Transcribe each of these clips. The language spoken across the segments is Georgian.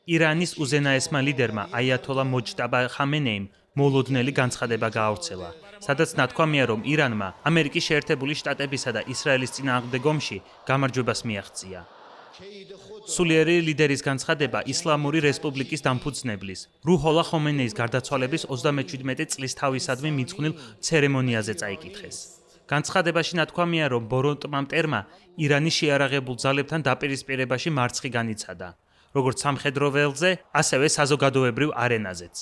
ირანის უზენაესმა ლიდერმა აიათოლა მოჯტაბა ხამენეიმ მოლოდნელი განცხადება გაავრცელა, სადაც ნათქვამია, რომ ირანმა ამერიკის შეერთებული შტატებისა და ისრაელის წინააღმდეგ ომში გამარჯვებას მიაღწია. სულიერი ლიდერის განცხადება ისლამური რესპუბლიკის დამფუძნებლის რუჰოლა ხომენეის გარდაცვალების 37 წლის თავისადმი მიძღვნილ ცერემონიაზე წაიკითხეს. განცხადებაში ნათქვამია, რომ ბოროტმა მტერმა ირანის შეიარაღებულ ძალებთან დაპირისპირებაში მარცხი განიცადა, როგორც სამხედრო ველზე, ასევე საზოგადოებრივ არენაზეც.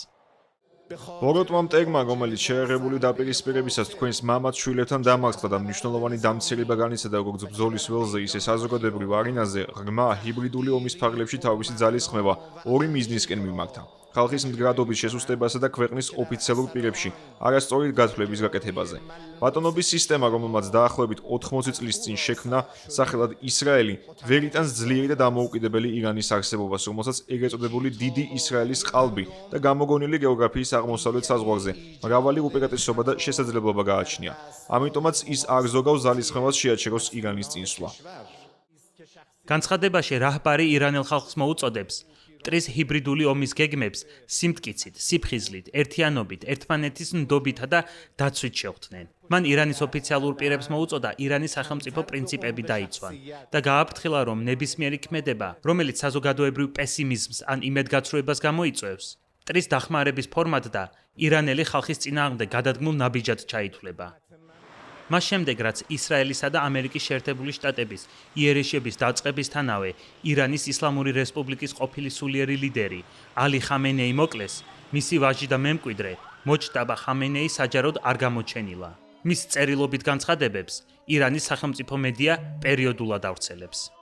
ბოროტმა მტერმა, რომელიც შეიარაღებული დაპირისპირებისას თქვენს მამაც შვილებთან დამარცხდა და მნიშვნელოვანი დამცირება განიცადა როგორც ბრძოლის ველზე, ისე საზოგადოებრივ არენაზე, ღრმა ჰიბრიდული ომის ფარგლებში თავისი ძალის ხმება ორი მიზნისკენ მიმართა. ხალხის მდგრადობის შესუსტებასა და ქვეყნის ოფიციალურ პირებში არასწორი გათვლების გაკეთებაზე. ბატონობის სისტემა, რომელმაც დაახლოებით 80 წლის წინ შექმნა, სახელად ისრაელი, ვერ იტანს ძლიერი და დამოუკიდებელი ირანის არსებობას, რომელსაც ეგრეთ წოდებული დიდი ისრაელის ყალბი და გამოგონილი გეოგრაფიის აღმოსავლეთ საზღვარზე მრავალი უპირატესობა და შესაძლებლობა გააჩნია. ამიტომაც ის არ ზოგავ ძალის ხმებას შეაჩეროს ირანის წინსვლა. განცხადებაში რაჰბარი ირანელ ხალხს მოუწოდებს მტრის ჰიბრიდული ომის გეგმებს სიმტკიცით, სიფხიზლით, ერთიანობით, ერთმანეთის ნდობითა და დაცვით შეხვდნენ. მან ირანის ოფიციალურ პირებს მოუწოდა ირანის სახელმწიფო პრინციპები დაიცვან და გააფრთხილა, რომ ნებისმიერი ქმედება, რომელიც საზოგადოებრივ პესიმიზმს ან იმედგაცრუებას გამოიწვევს, მტრის დახმარების ფორმად და ირანელი ხალხის წინააღმდეგ გადადგმულ ნაბიჯად ჩაითვლება. მას შემდეგ, რაც ისრაელისა და ამერიკის შეერთებული შტატების იერიშების დაწყებისთანავე ირანის ისლამური რესპუბლიკის ყოფილი სულიერი ლიდერი ალი ხამენეი მოკლეს, მისი ვაჟი და მემკვიდრე მოჯტაბა ხამენეი საჯაროდ არ გამოჩენილა. მის წერილობით განცხადებებს ირანის სახელმწიფო მედია პერიოდულად ავრცელებს.